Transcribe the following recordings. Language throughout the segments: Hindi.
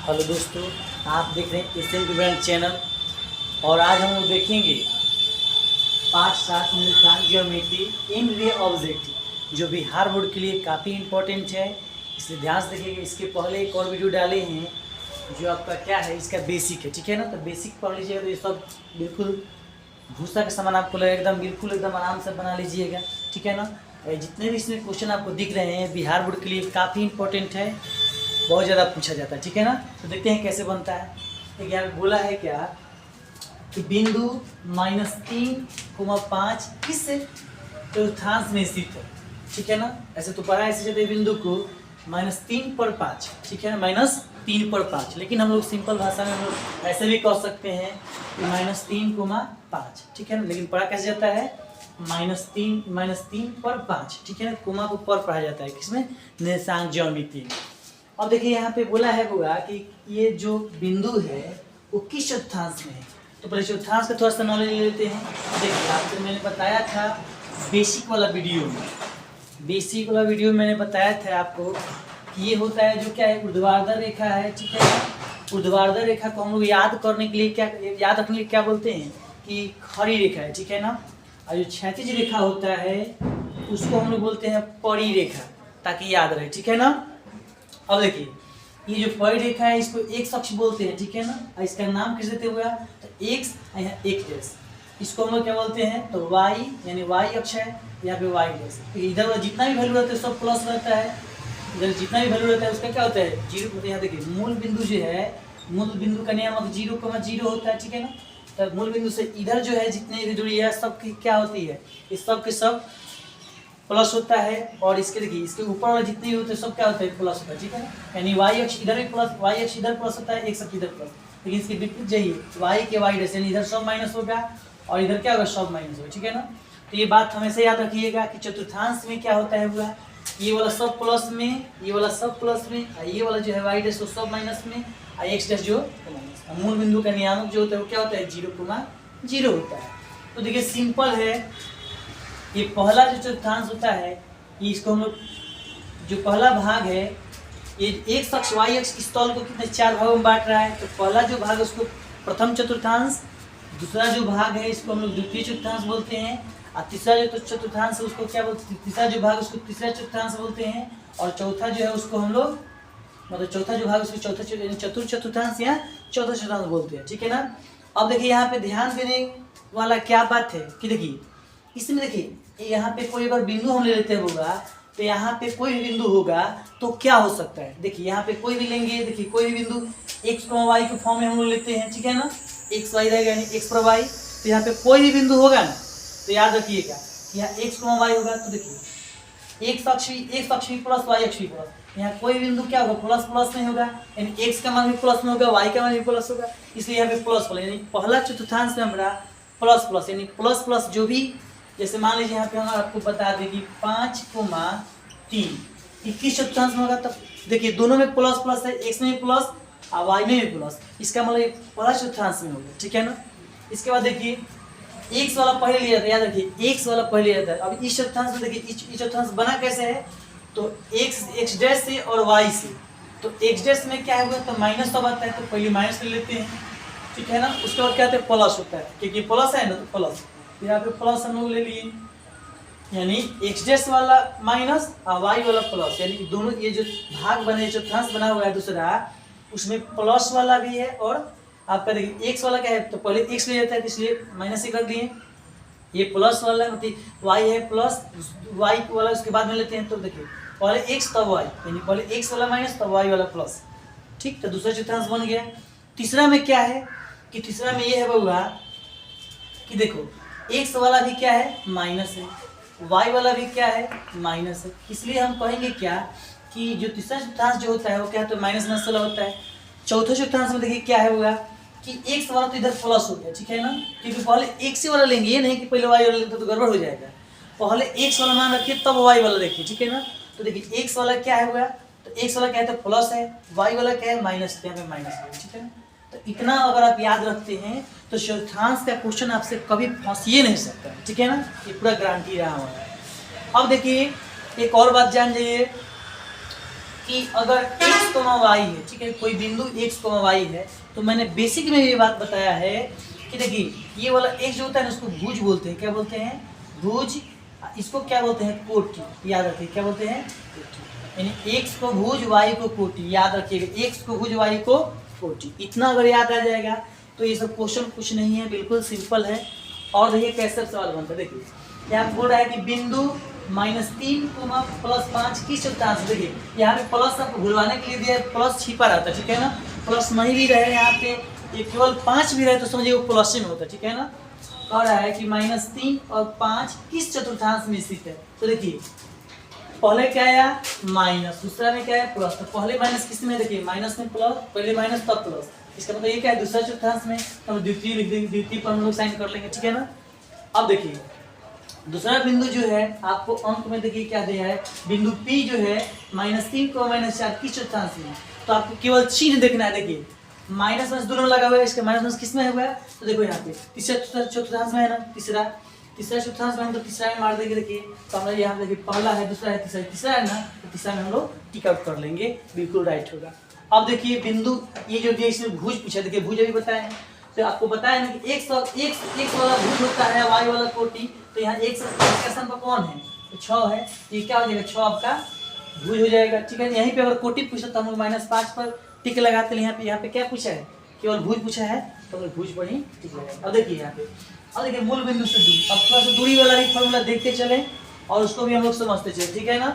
हेलो दोस्तों, आप देख रहे हैं एशियन ब्रांड चैनल। और आज हम लोग देखेंगे पार्ट 7 में ज्योमेट्री इन रे ऑब्जेक्ट, जो बिहार बोर्ड के लिए काफ़ी इम्पोर्टेंट है, इसलिए ध्यान से देखेंगे। इसके पहले एक और वीडियो डाले हैं जो आपका क्या है, इसका बेसिक है, ठीक है ना। तो बेसिक पढ़ लीजिएगा तो ये सब बिल्कुल भूसा का सामान आपको लगेगा, बिल्कुल एकदम आराम से बना लीजिएगा, ठीक है ना। जितने भी इसमें क्वेश्चन आपको दिख रहे हैं बिहार बोर्ड के लिए काफ़ी इंपॉर्टेंट है, बहुत ज़्यादा पूछा जाता है, ठीक है ना। तो देखते हैं कैसे बनता है। एक यहाँ पे बोला है क्या कि बिंदु -3,5 किस चतुर्थांश में स्थित है, ठीक है ना। ऐसे तो पढ़ा ऐसे जाते बिंदु को -3 पर 5, ठीक है ना, -3 पर 5। लेकिन हम लोग सिंपल भाषा में हम लोग ऐसे भी कह सकते हैं कि -3,5, ठीक है ना। लेकिन पढ़ा कैसे जाता है -3 पर 5, ठीक है ना। कोमा को पर पढ़ा जाता है किसमें, निर्देशांक ज्यामिति। अब देखिए यहाँ पे बोला है होगा कि ये जो बिंदु है वो किस चतुर्थांश में है। तो पहले चतुर्थांश का थोड़ा सा नॉलेज ले लेते हैं। देखिए आपको मैंने बताया था बेसिक वाला वीडियो में, मैंने बताया था आपको कि ये होता है जो क्या है, ऊर्ध्वाधर रेखा है, ठीक है। ऊर्ध्वाधर रेखा को हम लोग याद करने के लिए क्या, याद रखने के लिए क्या बोलते हैं कि खड़ी रेखा है, ठीक है ना। और जो क्षैतिज रेखा होता है उसको हम लोग बोलते हैं परी रेखा, ताकि याद रहे, ठीक है ना। अब देखिए ये जो परी रेखा है इसको एक्स अक्ष बोलते हैं, ठीक है ना। और इसका नाम किस देते हुआ तो एक्स, यहाँ एक डैश, इसको हम लोग क्या बोलते हैं तो वाई, यानी वाई अक्ष है, यहाँ पे वाई डैश। तो इधर वाला जितना भी वैल्यू रहता है सब प्लस रहता है, इधर जितना भी वैल्यू रहता है उसका क्या होता है जीरो। यहाँ देखिए मूल बिंदु जो है, मूल बिंदु का नियामक 0,0 होता है, ठीक है ना। तो मूल बिंदु से इधर जो है जितनी भी दूरी है सब की क्या होती है, इस सब के सब प्लस होता है। और इसके देखिए इसके ऊपर वाला जितने भी होते हैं सब क्या होता है प्लस होता है, ठीक है ना। यानी वाई अक्ष इधर भी प्लस, वाई अक्ष इधर प्लस होता है, एक अक्ष इधर प्लस। लेकिन इसके विपरीत जाइए, वाई के वाई डैश, यानी इधर सब माइनस होगा और इधर क्या होगा सब माइनस होगा, ठीक है ना। तो ये बात हमेशा याद रखिएगा कि चतुर्थांश में क्या होता है हुआ, ये वाला सब प्लस में, ये वाला सब प्लस में, ये वाला जो है वाई डैश वो सब माइनस में, और एक्स डैश जो माइनस। मूल बिंदु का नियामक जो होता है वो क्या होता है 0,0 होता है। तो देखिए सिंपल है, ये पहला जो चतुर्थांश होता है इसको हम लोग, जो पहला भाग है ये एक अक्ष वाई अक्ष इस तल को कितने 4 भागों में बांट रहा है। तो पहला जो भाग है उसको प्रथम चतुर्थांश, दूसरा जो भाग है इसको हम लोग द्वितीय चतुर्थांश बोलते हैं, और तीसरा जो चतुर्थांश है उसको क्या बोलते हैं, तीसरा जो भाग उसको तीसरा चतुर्थांश बोलते हैं, और चौथा जो है उसको हम लोग, मतलब चौथा जो भाग उसको चतुर्थ चतुर्थांश या चौथा चतुर्थांश बोलते हैं, ठीक है ना। अब देखिए यहाँ पे ध्यान देने वाला क्या बात है कि देखिए इसमें देखिए यहाँ पे कोई अगर बिंदु हम ले लेते होगा तो यहाँ पे कोई भी बिंदु होगा तो क्या हो सकता है। देखिए यहाँ पे कोई भी लेंगे, देखिए कोई भी बिंदु x, y के फॉर्म में हम लोग लेते हैं, ठीक है ना। x y रहेगा यानी x पर y। तो यहाँ पे कोई भी बिंदु होगा ना तो याद रखिएगा यहाँ x, y होगा। तो देखिए x अक्ष भी प्लस, y अक्ष भी प्लस, यहाँ कोई बिंदु क्या होगा प्लस प्लस नहीं होगा, यानी x का मान भी प्लस में होगा, y का मान भी प्लस होगा, इसलिए यहाँ पे प्लस प्लस, यानी पहला चतुर्थांश में हमारा प्लस प्लस, यानी प्लस प्लस जो भी, जैसे मान लीजिए यहाँ पे हम आपको बता दें कि 5,3 21 चतुर्थांश में होगा। तब देखिए दोनों में प्लस प्लस है, x में भी प्लस और y में भी प्लस, इसका मतलब पहला चतुर्थांश में होगा, ठीक है ना। इसके बाद देखिए x वाला पहले लिया जाता है, याद रखिए x वाला पहले लिया जाता है। अब इस चतुर्थांश में देखिए इस चतुर्थांश बना कैसे है तो x डैश से और y से। तो x डैश में क्या होगा तो माइनस तब आता है, तो पहले माइनस ले लेते हैं, ठीक है ना। उसके बाद क्या होता है प्लस होता है, क्योंकि प्लस है ना तो प्लस, यहाँ पे प्लस हम लोग ले लिए, यानी एक्स डैश वाला माइनस और वाई वाला प्लस, यानी दोनों ये जो भाग बने चतुर्थांश बना हुआ है दूसरा उसमें प्लस वाला भी है। और आपका देखिए एक्स वाला क्या है तो पहले एक्स ले जाता है, इसलिए माइनस एक रख दिए, ये प्लस वाला मतलब वाई है प्लस, वाई वाला उसके बाद में लेते हैं। तो देखिए पहले एक्स तब वाई, यानी पहले एक्स वाला माइनस तब वाई वाला प्लस, ठीक। तो दूसरा चतुर्थांश बन गया। तीसरा में क्या है कि तीसरा में ये है बउआ कि देखो एक्स वाला भी क्या है माइनस है, वाई वाला भी क्या है माइनस है, इसलिए हम कहेंगे क्या कि जो तीसरा चतुर्थांश जो होता है वो क्या तो माइनस माइनस वाला होता है। चौथे चतुर्थांश में देखिए क्या है होगा कि एक्स वाला तो इधर प्लस हो गया, ठीक है ना, क्योंकि पहले एक्स वाला लेंगे, ये नहीं कि पहले वाई वाला लेंगे तो गड़बड़ हो जाएगा। पहले एक्स वाला मान रखिए तब वाई वाला देखिए, ठीक है ना। तो देखिए एक्स वाला क्या है होगा तो एक्स वाला क्या है तो प्लस है, वाई वाला क्या है माइनस, यहाँ पे माइनस है, ठीक है ना। तो इतना अगर आप याद रखते हैं तो चतुर्थांश का क्वेश्चन आपसे कभी फंसिए नहीं सकता, ठीक है ना, ये पूरा गारंटी रहा हुआ है। अब देखिए एक और बात जान जाइए कि अगर x, y है, ठीक है, कोई बिंदु x, y है, तो मैंने बेसिक में ये बात बताया है कि देखिए ये वाला x जो होता है ना उसको भुज बोलते हैं। क्या बोलते हैं? भुज। इसको क्या बोलते हैं? कोटि। याद रखिए क्या बोलते हैं? कोटि। यानी x को भुज y को कोटि। याद रखिएगा x को भुज y को कोटि। इतना अगर याद आ जाएगा तो ये सब क्वेश्चन कुछ नहीं है, बिल्कुल सिंपल है। और देखिए कैसे सवाल बनता है। देखिए यहाँ पे बोल रहा है कि बिंदु -3, +5 किस चतुर्थांश। देखिए यहाँ पे प्लस आपको भुलवाने के लिए दिया है, प्लस छिपा रहता है, ठीक है ना। प्लस नहीं भी रहे यहाँ पे, ये केवल 5 भी रहे तो समझिए वो प्लस में होता है, ठीक है ना। कह रहा है कि -3 और 5 किस चतुर्थांश में स्थित है। तो देखिए पहले क्या आया माइनस, दूसरा में क्या है प्लस। तो पहले माइनस किस में? देखिए माइनस में प्लस, पहले माइनस तब प्लस। इसका मतलब ये क्या है? दूसरा चतुर्थांश में। हम द्वितीय लिख देंगे, द्वितीय पर हम लोग साइन कर लेंगे, ठीक है ना। अब देखिए दूसरा बिंदु जो है आपको अंक में देखिए क्या दिया है, बिंदु P जो है -3 को -4 किस चतुर्थांश में। तो आपको केवल चिन्ह देखना है। देखिए माइनस माइनस दोनों लगा हुआ है, इसका माइनस किस में हुआ है? तो देखो यहाँ पे तीसरा चतुर्थांश में है ना, तीसरा चतुर्थांश में हम तो तीसरा में मार देंगे। देखिए तो हमारा यहाँ देखिए पहला है, दूसरा है, तीसरा है ना, तो तीसरा में हम लोग टिक आउट कर लेंगे, बिल्कुल राइट होगा। अब देखिए बिंदु ये जो दिया इसमें भुज पूछा। देखिए भुज अभी बताया है, तो आपको बताया ना कि एक वाला भुज होता है, y वाला कोटि। तो यहाँ एक स्थान पर कौन है? तो 6 है। ये क्या हो जाएगा? 6 आपका भुज हो जाएगा, ठीक है। यहीं पे अगर कोटि पूछा तो हम लोग -5 पर टिक लगाते हैं। यहाँ पे क्या पूछा है? केवल भुज पूछा है, तो हम लोग भुज पर ही टिक लगाएंगे। अब देखिए यहाँ पे, अब देखिए मूल बिंदु से दूरी। अब थोड़ा सा दूरी वाला ही फॉर्मूला देखते चले और उसको भी हम लोग समझते चले, ठीक है ना।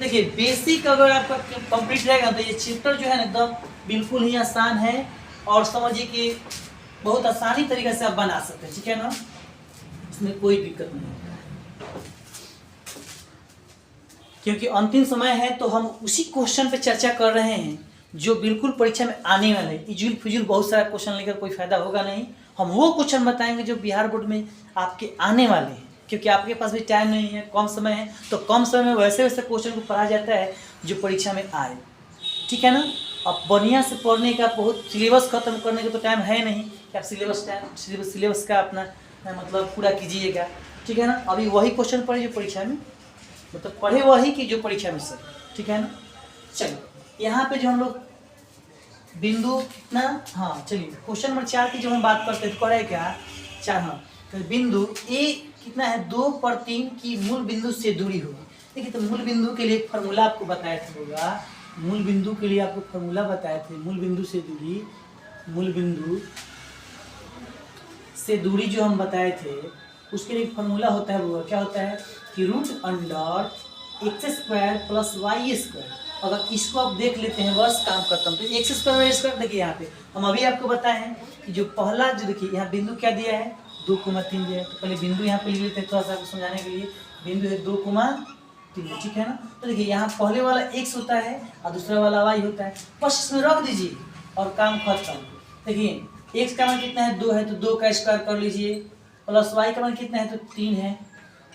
देखिए बेसिक अगर आपका कंप्लीट रहेगा तो ये चैप्टर जो है ना एकदम बिल्कुल ही आसान है, और समझिए कि बहुत आसानी तरीके से आप बना सकते हैं, ठीक है ना, इसमें कोई दिक्कत नहीं है। क्योंकि अंतिम समय है तो हम उसी क्वेश्चन पे चर्चा कर रहे हैं जो बिल्कुल परीक्षा में आने वाले हैं। इजुल फिजुल बहुत सारा क्वेश्चन लेकर कोई फायदा होगा नहीं। हम वो क्वेश्चन बताएंगे जो बिहार बोर्ड में आपके आने वाले हैं, क्योंकि आपके पास भी टाइम नहीं है, कम समय है, तो कम समय में वैसे क्वेश्चन को पढ़ा जाता है जो परीक्षा में आए, ठीक है ना। अब बढ़िया से पढ़ने का, बहुत सिलेबस खत्म करने का तो टाइम है नहीं कि आप सिलेबस का अपना मतलब पूरा कीजिएगा, ठीक है ना। अभी वही क्वेश्चन पढ़े जो परीक्षा में, मतलब पढ़े वही कि जो परीक्षा में सर, ठीक है ना। चलिए यहाँ पे जो हम लोग बिंदु कितना, हाँ चलिए क्वेश्चन नंबर 4 की जो हम बात करते हैं, तो क्या 4, हाँ तो बिंदु A कितना है 2/3 की मूल बिंदु से दूरी होगी। देखिए तो मूल बिंदु के लिए एक फार्मूला आपको बताया था होगा, मूल बिंदु के लिए आपको फार्मूला बताए थे। मूल बिंदु से दूरी, मूल बिंदु से दूरी जो हम बताए थे उसके लिए फार्मूला होता है, वो क्या होता है कि √x² + y²। अगर इसको आप देख लेते हैं बस काम करता हूँ, तो x²y²। देखिए यहाँ पे हम अभी आपको बताए हैं कि जो पहला जो देखिए यहाँ बिंदु क्या दिया है 2,3 दिया है। तो पहले बिंदु यहाँ पे लिख लेते हैं थोड़ा सा समझाने के लिए। बिंदु है 2,3, ठीक है ना। तो देखिए यहाँ पहले वाला x होता है और दूसरा वाला y होता है, बस इसमें रख दीजिए और काम खत्म। देखिए x का मान कितना है 2 है, तो 2 का स्क्वायर कर लीजिए, प्लस y का मान कितना है तो 3 है,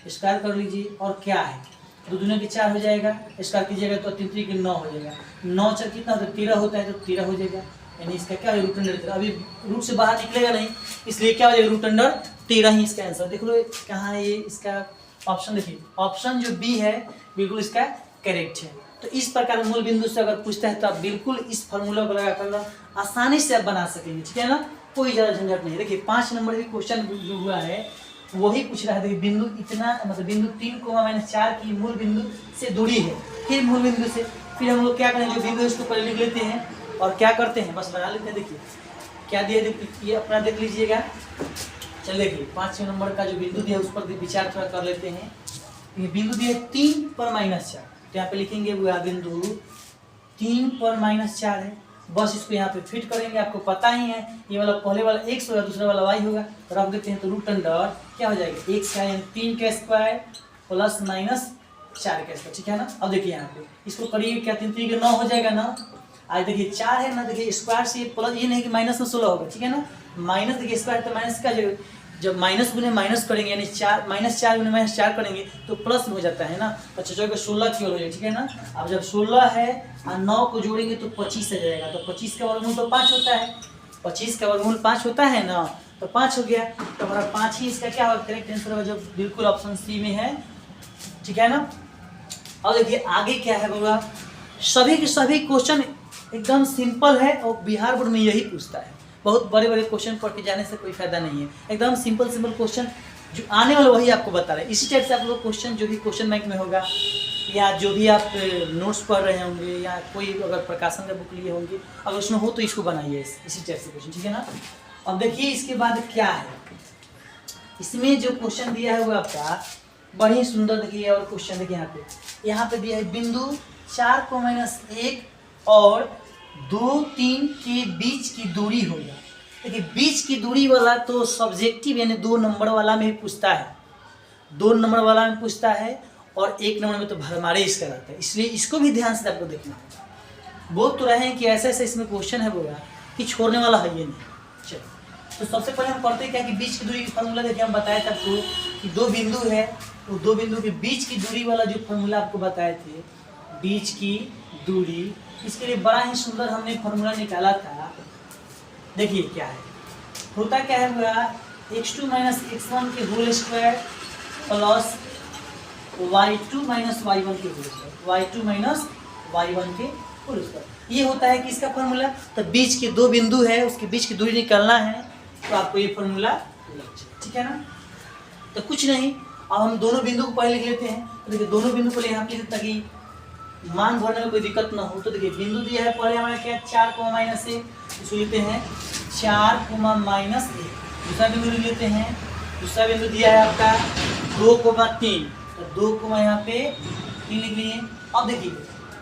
स्क्वायर कर लीजिए। और क्या है 2 दूनी के 4 हो जाएगा, स्क्वायर कीजिएगा तो 3 3 के 9 हो जाएगा। 9 4 कितना होता है 13 होता है, तो 13 हो जाएगा। यानी इसका क्या है √13। अभी रूट से बाहर निकलेगा नहीं, इसलिए क्या हो जाएगा √13 ही इसका आंसर। देख लो कहाँ है ये इसका ऑप्शन। देखिए ऑप्शन जो बी है बिल्कुल इसका करेक्ट है। तो इस प्रकार मूल बिंदु से अगर पूछता है तो आप बिल्कुल इस फार्मूला को लगा कर आसानी से आप बना सकेंगे, ठीक है ना, कोई ज़्यादा झंझट नहीं है। देखिए 5 नंबर भी क्वेश्चन जो हुआ है वही पूछ रहा है। देखिए बिंदु इतना मतलब बिंदु 3,-4 की मूल बिंदु से दूरी है, फिर मूल बिंदु से फिर हम लोग क्या करेंगे, जो बिंदु इसको पहले लिख लेते हैं और क्या करते हैं बस बना लेते हैं। देखिए क्या दिया, ये अपना देख लीजिएगा। चलिए देखिए 5 नंबर का जो बिंदु दिया उस पर विचार थोड़ा कर लेते हैं। ये बिंदु दिया 3 पर -4, तो यहाँ पे लिखेंगे वो बिंदु 3 पर -4 है। बस इसको यहाँ पे फिट करेंगे, आपको पता ही है ये वाला पहले वाला x होगा, दूसरा वाला y होगा, तो रख देते हैं। तो √अंडर क्या हो जाएगा x का यानी 3 का स्क्वायर प्लस -4 का स्क्वायर, ठीक है ना। अब देखिए यहाँ पे इसको करिए, क्या 3 3 के 9 हो जाएगा ना। आज देखिए 4 है ना, देखिए स्क्वायर से प्लस, ये नहीं कि माइनस में 16 होगा, ठीक है ना। माइनस देखिए स्क्वायर तो माइनस का जब माइनस गुने माइनस करेंगे यानी 4 -4 गुने -4 करेंगे तो प्लस में हो जाता है ना। तो 4 का 16 की ओर हो जाएगा, ठीक है ना। अब जब 16 है और 9 को जोड़ेंगे तो 25 आ जाएगा। तो 25 का वर्गमूल तो 5 होता है, 25 का वर्गमूल 5 होता है ना, तो 5 हो गया। तो हमारा 5 ही इसका क्या होगा करेक्ट आंसर होगा, जो बिल्कुल ऑप्शन सी में है, ठीक है ना। अब देखिए आगे क्या है बाबा, सभी के सभी क्वेश्चन एकदम सिंपल है और बिहार बोर्ड में यही पूछता है। बहुत बड़े बड़े क्वेश्चन पढ़ के जाने से कोई फायदा नहीं है। एकदम सिंपल सिंपल क्वेश्चन जो आने वाला वही आपको बता रहे हैं। इसी टाइप से आप लोग क्वेश्चन जो भी क्वेश्चन बैंक में होगा या जो भी आप नोट्स पढ़ रहे होंगे या कोई अगर प्रकाशन का बुक लिए होंगे, अगर उसमें हो तो इसको बनाइए इसी टाइप से क्वेश्चन, ठीक है ना। अब देखिए इसके बाद क्या है, इसमें जो क्वेश्चन दिया है वो आपका बड़ी सुंदर देखिए। और क्वेश्चन देखिए यहाँ पे दिया है बिंदु 4 को -1 और 2, 3 के बीच की दूरी होगा। देखिए बीच की दूरी वाला तो सब्जेक्टिव यानी 2 नंबर वाला में पूछता है, 2 नंबर वाला में पूछता है और 1 नंबर में तो भरमारे इसका रहता है, इसलिए इसको भी ध्यान से आपको देखना होगा। बोल तो रहे हैं कि ऐसे ऐसे इसमें क्वेश्चन है बोला कि छोड़ने वाला है ये नहीं। चलो तो सबसे पहले हम पढ़ते क्या कि बीच की दूरी की फार्मूला देखिए, हम बताए थे आपको कि 2 बिंदु है तो 2 बिंदु के बीच की दूरी वाला जो फार्मूला आपको बताए थे, बीच की दूरी, इसके लिए बड़ा ही सुंदर हमने फार्मूला निकाला था। देखिए क्या है, होता क्या है पूरा x2 - x1 के whole square plus y2 - y1 के होल स्क्वायर, y2 - y1 के होल स्क्वायर, ये होता है कि इसका फार्मूला। तो बीच के 2 बिंदु है उसके बीच की दूरी निकालना है तो आपको ये फार्मूला ठीक है ना। तो कुछ नहीं, अब हम दोनों बिंदु को पहले लिख लेते हैं। तो देखिए दोनों बिंदु को यहाँ लिख ताकि मान भरने में कोई दिक्कत ना हो। तो देखिए बिंदु दिया है पहले हमारा क्या 4 को -1, इसको लेते हैं 4 को -1। दूसरा बिंदु लिख लेते हैं, दूसरा बिंदु दिया है आपका 2 को 3, तो 2 को यहाँ पे 3 लिख लिए। अब देखिए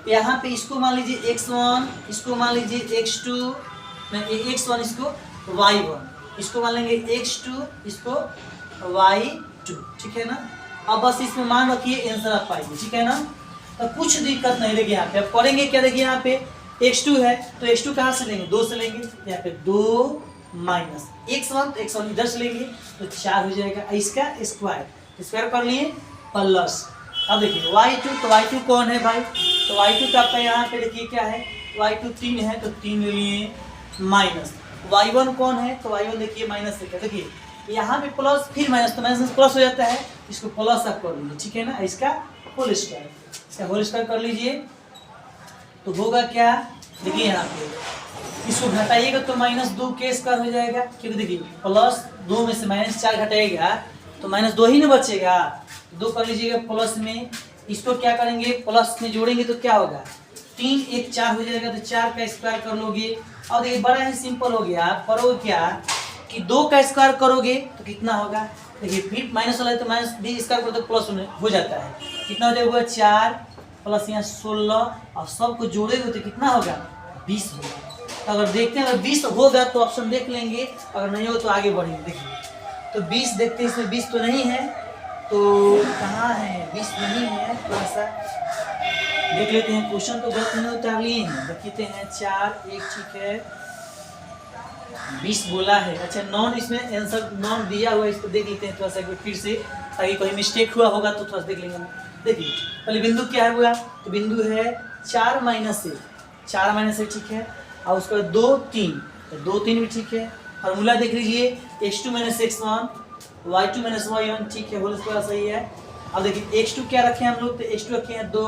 यहाँ पे इसको मान लीजिए x1, इसको मान लीजिए x2, x1 इसको y1, इसको मान लेंगे x2, इसको y2, ठीक है ना। अब बस इसमें मान रखिए, आंसर आप पाइए, ठीक है ना। तो कुछ दिक्कत नहीं। देखिए यहाँ पे अब करेंगे क्या, देखिए यहाँ पे x2 है तो x2 कहाँ से लेंगे, 2 से लेंगे, यहाँ पे 2 माइनस x1, तो x1 इधर से लेंगे तो 4 हो जाएगा, इसका स्क्वायर कर लिए प्लस। अब देखिए y2, तो y2 कौन है भाई, तो y2 तो आपका यहाँ पे देखिए क्या है, y2 3 है तो 3 ले लिए माइनस। y1 कौन है, तो y1 देखिए माइनस से, देखिए यहाँ पे प्लस फिर माइनस, तो माइनस प्लस हो जाता है, इसको प्लस आप कर लीजिए, ठीक है ना। इसका होल स्क्वायर, इसका होल स्क्वायर कर लीजिए तो होगा क्या, देखिए यहाँ पे इसको घटाइएगा तो -2 के स्क्वायर हो जाएगा, क्योंकि देखिए +2 में से -4 घटाएगा तो -2 ही ना बचेगा। 2 कर लीजिएगा प्लस में, इसको क्या करेंगे प्लस में जोड़ेंगे तो क्या होगा 3 1 4 हो जाएगा, तो 4 का स्क्वायर कर लोगे। और देखिए बड़ा ही सिंपल हो गया, करोगे क्या कि 2 का स्क्वायर करोगे तो कितना होगा, देखिए फिर माइनस वाला है तो माइनस भी स्क्वायर करो तो प्लस हो जाता है, कितना हो जाएगा 4 प्लस यहाँ 16 और सबको जोड़ेगा तो कितना होगा 20 होगा। अगर देखते हैं अगर 20 होगा तो ऑप्शन देख लेंगे, अगर नहीं हो तो आगे बढ़ेंगे। देखिए तो 20 देखते हैं, इसमें 20 तो नहीं है, तो कहाँ है 20 नहीं है, थोड़ा सा देख लेते हैं। क्वेश्चन तो गलत नहीं उतार लिए हैं, देखते हैं 4 1 ठीक है 20 बोला है। अच्छा नॉन इसमें आंसर नॉन दिया हुआ है, इसको देख लेते हैं थोड़ा सा फिर से, ताकि कोई मिस्टेक हुआ होगा तो थोड़ा सा देख लेंगे। देखिए पहले बिंदु क्या है हुआ, तो बिंदु है 4 - 1 ठीक है, और उसका 2 3, तो 2 3 भी ठीक है। फार्मूला देख लीजिए x2 - x1 y2 - y1 ठीक है, होल स्क्वायर सही है। अब देखिए x2 क्या रखे हैं हम लोग, तो x2 रखे हैं 2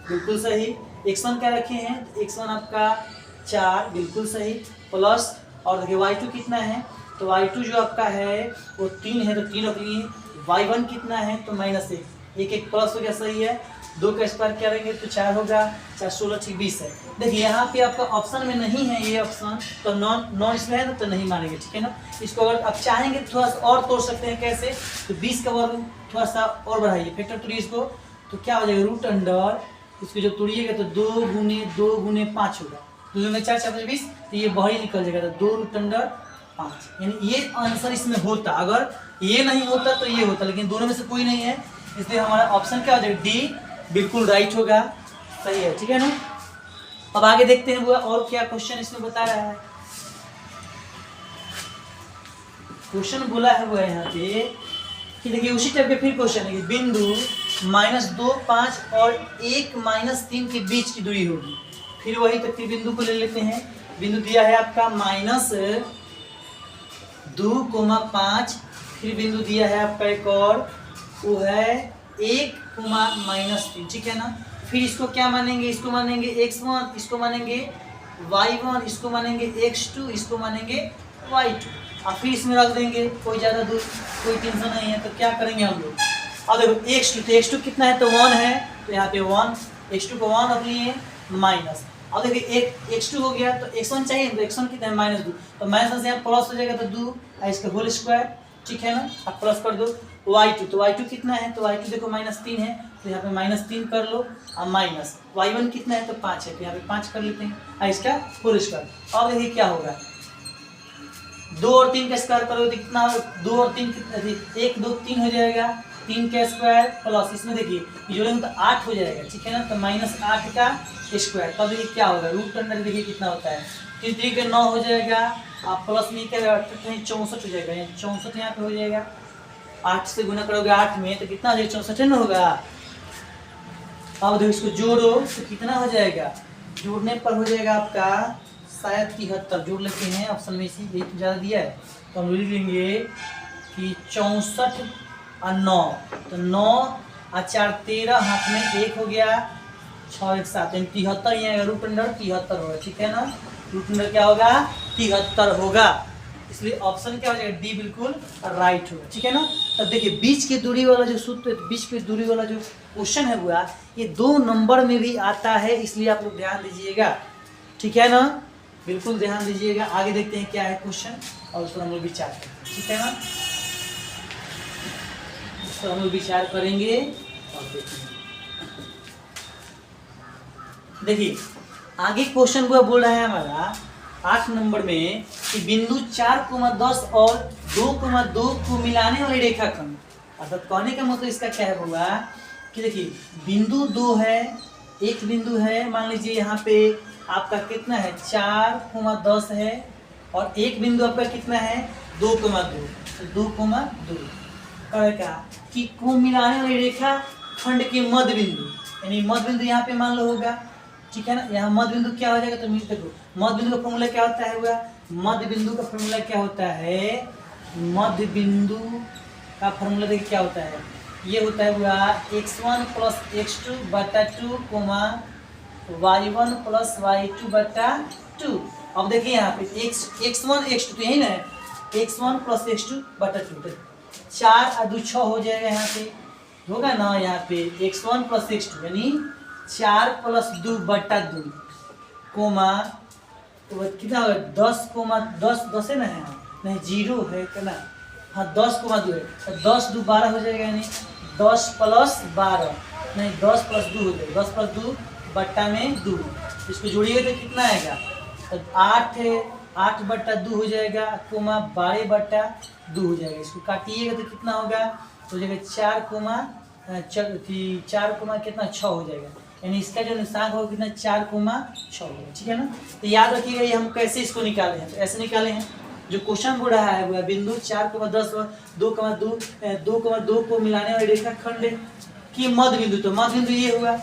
बिल्कुल सही, x1 क्या रखे हैं, तो x1 आपका 4 बिल्कुल सही प्लस, और देखिए y2 कितना है, तो y2 जो आपका है वो 3 है तो 3 रख लिए, y1 कितना है तो -1, 1 1 प्लस हो गया सही है, 2 का स्क्वायर क्या रहेंगे तो 4 होगा, 4 16 ठीक 20 है। देखिए यहाँ पे आपका ऑप्शन में नहीं है ये ऑप्शन, तो नॉन इसमें है ना तो नहीं मानेंगे, ठीक है ना। इसको अगर आप चाहेंगे तो थोड़ा सा और तोड़ सकते हैं, कैसे, तो 20 का वर्ग थोड़ा सा और बढ़ाइए, फैक्टर तोड़िए इसको, तो क्या हो जाएगा रूट अंडर, इसको जब तोड़िएगा तो 2 × 5 होगा, 2 में 4 4 20, तो ये बाहर ही निकल जाएगा, तो 2 रूट अंडर 5, यानी ये आंसर इसमें होता। अगर ये नहीं होता तो ये होता, लेकिन दोनों में से कोई नहीं है, इसलिए हमारा ऑप्शन क्या हो जाएगा डी बिल्कुल राइट होगा, सही है, ठीक है ना। अब आगे देखते हैं वो और क्या क्वेश्चन इसमें बता रहा है। क्वेश्चन बोला है वो यहाँ पे कि देखिए उसी टाइप के फिर क्वेश्चन है कि बिंदु -2 5 और 1 -3 के बीच की दूरी होगी। फिर वही तक बिंदु को ले लेते हैं। बिंदु दिया है आपका -2, 5, फिर बिंदु दिया है आपका एक और वो है 1, -3, ठीक है ना। फिर इसको क्या मानेंगे, इसको मानेंगे x1, इसको मानेंगे y1, इसको मानेंगे x2, इसको मानेंगे y2, और फिर इसमें रख देंगे। कोई ज़्यादा दूर कोई टेंशन नहीं है। तो क्या करेंगे हम लोग, अब देखो x2, तो x2 कितना है, तो 1 है, तो यहाँ पे 1, x2 को 1 रख लिए माइनस। अब देखिए एक x2 हो गया, तो x1 चाहिए, तो x1 कितना है -2, तो माइनस से यहाँ प्लस हो जाएगा, तो 2 इसका होल स्क्वायर, ठीक है ना। अब प्लस कर दो y2, तो y2 कितना है, तो y2 देखो -3 है, तो यहाँ पे -3 कर लो, और माइनस y1 कितना है, तो 5 है, तो यहाँ पे 5 कर लेते हैं, और इसका होल स्क्वायर। अब देखिए क्या होगा, 2 और 3 का स्क्वायर करोगे तो कितना, 2 और 3 कितना, 1 2 3 हो जाएगा, 3 का स्क्वायर प्लस इसमें देखिए जोड़ेंगे तो 8 हो जाएगा, ठीक है ना। तो -8 का स्क्वायर, तब देखिए क्या होगा, रूट अंदर देखिए कितना होता है, 3 3 के 9 हो जाएगा, आप प्लस में क्या 64 हो जाएगा, 64 यहाँ पे हो जाएगा। 8 से गुना करोगे 8 में तो कितना हो जाएगा, 64 ना होगा। अब देखो इसको जोड़ो तो कितना हो जाएगा, जोड़ने पर हो जाएगा आपका शायद 73, जोड़ लेते हैं ऑप्शन में, इसी एक ज़्यादा दिया है, तो हम लिख लेंगे कि 64 और 9, तो 9 और 4 13, हाथ में 1 हो गया, 6 1 7, 73 ही आएगा, रूट अंडर 73 होगा, ठीक है ना। रूट अंडर क्या होगा, 73 होगा, इसलिए ऑप्शन क्या हो जाएगा, डी बिल्कुल राइट होगा, ठीक है ना। तब देखिए बीच की दूरी वाला जो सूत्र, बीच की दूरी वाला जो क्वेश्चन है हुआ, ये 2 नंबर में भी आता है, इसलिए आप लोग ध्यान दीजिएगा, ठीक है ना, बिल्कुल ध्यान दीजिएगा। आगे देखते हैं क्या है क्वेश्चन, और उस पर हम लोग विचार करते हैं, ठीक है ना, उस पर हम लोग विचार करेंगे और देखेंगे। देखिए आगे क्वेश्चन को बोल रहा है हमारा 8 नंबर में कि बिंदु 4,10 और 2,2 को मिलाने वाली रेखाखंड, अर्थात कहने का मतलब इसका क्या है हुआ कि देखिए बिंदु 2 है, एक बिंदु है, मान लीजिए यहाँ पे आपका कितना है 4,10 है, और एक बिंदु आपका कितना है 2,2, 2,2 करेगा कि को मिलाने वाली रेखा खंड के मध्य बिंदु, यानी मध्य बिंदु यहाँ पे मान लो होगा, ठीक है ना। यहाँ मध्य बिंदु क्या हो जाएगा, तो देखो मध्य बिंदु का फॉर्मूला क्या होता है हुआ, मध्य बिंदु का फॉर्मूला क्या होता है, मध्य बिंदु का फॉर्मूला देखिए क्या होता है, ये होता है हुआ x1 + x2 बटा 2 y1 + y2 बटा 2। अब देखिए यहाँ पे x1 x2 तो यही ना है, x1 + x2 बटा 2, 4 और 2 6 हो जाएगा, यहाँ पे होगा ना, यहाँ पे x1 + x2 यानी 4 + 2 बटा 2 कोमा, तो कितना होगा 10, 10 है ना, है नहीं 0 है ना, हाँ 10,2 है, तो 10 2 12 हो जाएगा, यानी 10 + 12 नहीं 10 + 2 हो जाएगा, 10 + 2 बट्टा में 2, इसको जोड़िएगा तो कितना आएगा, तो 8 है, 8 बट्टा 2 हो जाएगा, कोमा 12 बट्टा 2 हो जाएगा, इसको काटिएगा तो कितना होगा, तो हो जाएगा 4 कोमा कितना 6 हो जाएगा, यानी इसका जो निशान होगा कितना 4,6 होगा, ठीक है ना। तो याद रखिएगा ये हम कैसे इसको निकाले हैं, तो ऐसे निकाले हैं, जो क्वेश्चन बोल रहा है वह बिंदु 4,10 और 2,2 को मिलाने वाली रेखाखंड की मध्य बिंदु, तो मध्य बिंदु ये हुआ,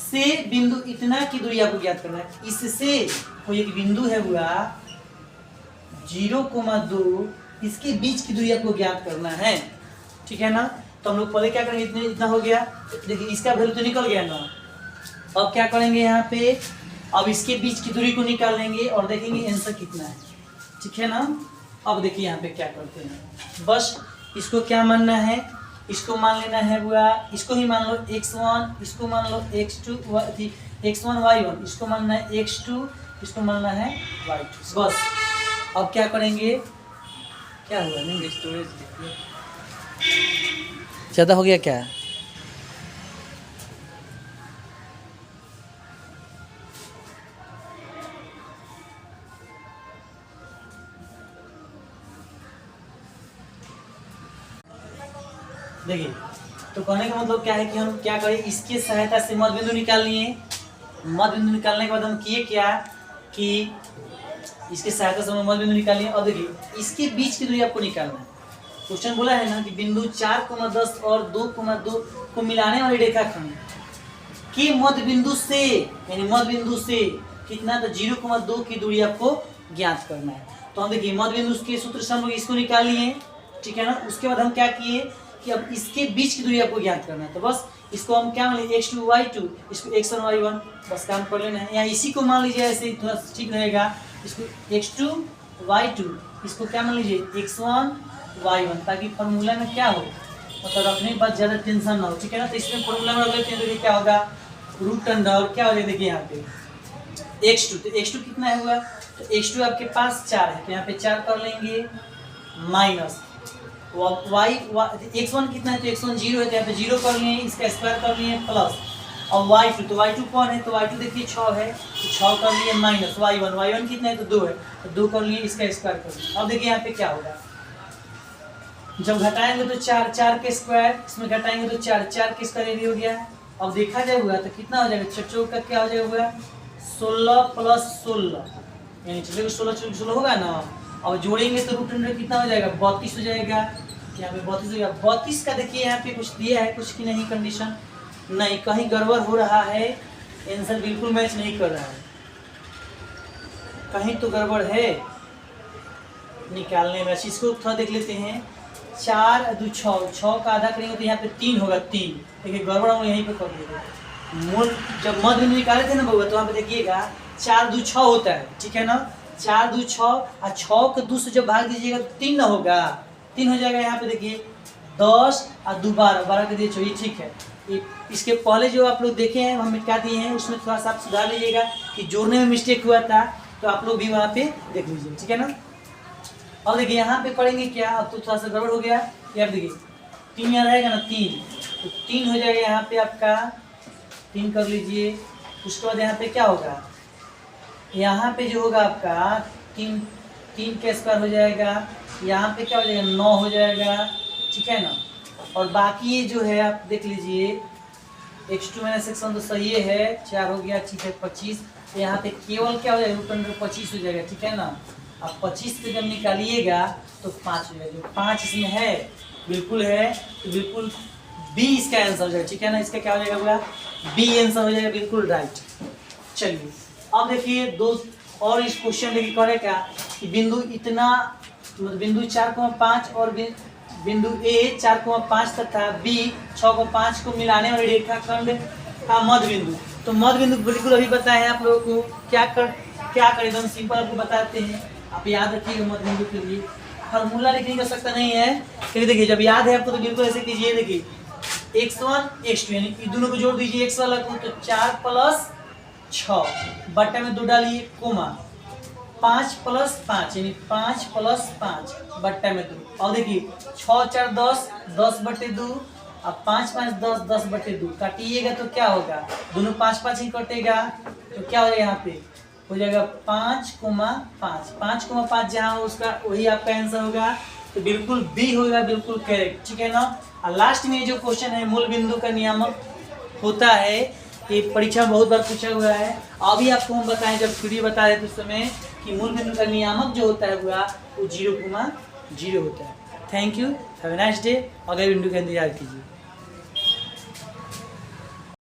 से बिंदु इतना की दूरी आपको ज्ञात करना है, इससे कोई एक बिंदु है हुआ 0,2, इसके बीच की दूरी आपको ज्ञात करना है, ठीक है ना। तो हम लोग पहले क्या करेंगे, इतना हो गया, देखिए इसका वैल्यू तो निकल गया ना, अब क्या करेंगे यहाँ पे, अब इसके बीच की दूरी को निकाल लेंगे और देखेंगे आंसर कितना है, ठीक है ना। अब देखिए यहाँ पे क्या करते हैं, बस इसको क्या मानना है, इसको मान लेना है हुआ, इसको ही मान लो x1, इसको मान लो x2 x1 y1, इसको मानना है x2, इसको मानना है y2, बस। अब क्या करेंगे, क्या हुआ नहीं स्टोरेज ज़्यादा हो गया क्या, देखिए तो कहने का मतलब क्या है कि हम क्या करें, इसकी सहायता से मध्य बिंदु निकाल लिए, मध्य बिंदु निकालने के बाद हम किए क्या कि इसकी सहायता से हम मध्य बिंदु निकालिए। और देखिए इसके बीच की दूरी आपको निकालना है, क्वेश्चन बोला है ना कि बिंदु 4,10 और 2,2 को मिलाने वाली रेखाखंड के मध्य बिंदु से, यानी मध्य बिंदु से कितना, तो 0,2 की दूरी आपको ज्ञात करना है। तो हम देखिए मध्य बिंदु के सूत्र से हम लोग इसको निकाल लिए, ठीक है ना। उसके बाद हम क्या किए कि अब इसके बीच की दूरी आपको ज्ञात करना है, तो बस इसको हम क्या मान लीजिए x2 y2, इसको x1 y1, बस काम कर लेना है। यहाँ इसी को मान लीजिए ऐसे ही थोड़ा ठीक रहेगा, इसको x2 y2, इसको क्या मान लीजिए x1 y1, ताकि फॉर्मूला में क्या हो मतलब रखने के बाद ज़्यादा टेंशन ना हो, ठीक है ना। तो इसमें फॉर्मूला में रख लेते हैं, देखिए क्या होगा रूट अंडर क्या हो जाएगा, देखिए यहाँ पे x2, तो x2 कितना हुआ, तो x2 आपके पास 4 है, तो यहाँ पे 4 कर लेंगे माइनस x1 कितना है, तो x1 0 है, तो यहाँ पे 0 कर लिए, इसका स्क्वायर कर लिए प्लस, और y2, तो y2 कौन है, तो y2 देखिए 6 है, तो 6 कर लिए माइनस y1 कितना है, तो 2 है, तो 2 कर लिए, इसका स्क्वायर कर लिए। अब देखिए यहाँ पे क्या होगा, जब घटाएंगे तो 4, 4 के स्क्वायर, इसमें घटाएंगे तो 4, 4 के स्क्वायर ये हो गया। अब देखा जाएगा तो कितना हो जाएगा, चौक का क्या हो जाएगा 16 प्लस 16, यानी चलिए 16 होगा ना। अब जोड़ेंगे तो रूट अंडर कितना हो जाएगा 32 हो जाएगा, यहाँ पे 32 हो जाएगा। 32 का देखिए यहाँ पे कुछ दिया है कुछ की नहीं, कंडीशन नहीं, कहीं गड़बड़ हो रहा है, आंसर बिल्कुल मैच नहीं कर रहा है, कहीं तो गड़बड़ है निकालने में। इसको थोड़ा देख लेते हैं, 4 2 6 का आधा करेंगे तो यहाँ पे 3 होगा, 3 देखिए गड़बड़ हम यहीं पे कर देंगे। मूल जब मध्य बिंदु निकाले थे ना बउआ, तो वहाँ पे देखिएगा 4 2 6 होता है, ठीक है ना, 4 2 6, और 6 को 2 से जब भाग दीजिएगा तो 3 ना होगा, 3 हो जाएगा। यहाँ पे देखिए 10 और 2 12, 12 के दिए 24, ठीक है। इसके पहले जो आप लोग देखे हैं हम मिटा दिए हैं, उसमें थोड़ा सा आप सुधार लीजिएगा कि जोड़ने में मिस्टेक हुआ था, तो आप लोग भी वहाँ पे देख लीजिए, ठीक है ना। अब देखिए यहाँ पे करेंगे क्या, अब तो थोड़ा सा गड़बड़ हो गया, यार देखिए 3 यहाँ रहेगा ना 3, तो 3 हो जाएगा यहाँ पे आपका, 3 कर लीजिए। उसके बाद यहाँ पे क्या होगा, यहाँ पे जो होगा आपका 3 का स्क्वायर हो जाएगा, यहाँ पे क्या हो जाएगा 9 हो जाएगा, ठीक है ना। और बाकी ये जो है आप देख लीजिए x2 माइनस x1 तो सही है, 4 हो गया, ठीक है 25, तो यहाँ पे केवल क्या हो जाएगा रूट अंडर 25 हो जाएगा, ठीक है ना। अब 25 पे जब निकालिएगा तो 5 हो जाएगा, 5 इसमें है बिल्कुल है, तो बिल्कुल बी इसका आंसर हो जाएगा, ठीक है ना। इसका क्या हो जाएगा पूरा बी आंसर हो जाएगा, बिल्कुल राइट। चलिए अब देखिए दो और इस क्वेश्चन देखिए करे क्या कि बिंदु इतना मतलब बिंदु 4,5 और बिंदु ए 4,5 तथा बी 6,5 को मिलाने वाले रेखाखंड का मध्य बिंदु। तो मध्य बिंदु बिल्कुल अभी बताए आप लोगों को क्या कर एकदम सिंपल आपको बताते हैं, आप याद रखिएगा मध्य बिंदु के लिए फॉर्मूला लिखने का सकता नहीं है, फिर देखिए जब याद है आपको तो बिल्कुल ऐसे कीजिए, देखिए x1 x2 यानी इन दोनों को जोड़ दीजिए, x वाला को तो 4 प्लस 6 बट्टे में 2 डालिए कोमा 5 प्लस 5 यानी 5 प्लस 5 बट्टे में 2, और देखिए 6 4 10 10 बट्टे 2, अब 5 5 10 10 बट्टे 2 काटिएगा तो क्या होगा, दोनों 5 5 ही कटेगा, तो क्या होगा यहाँ पे हो जाएगा 5,5 5,5 जहाँ उसका वही आपका आंसर होगा, तो बिल्कुल बी होगा, बिल्कुल करेक्ट, ठीक है ना। और लास्ट में जो क्वेश्चन है मूल बिंदु का नियामक होता है, ये परीक्षा में बहुत बार पूछा हुआ है। अभी आपको हम बताएं जब फ्री बता रहे थे उस समय कि मूल बिंदु का नियामक जो होता है वो 0,0 होता है। Thank you, have a nice day. अगले बिंदु का इंतजार कीजिए।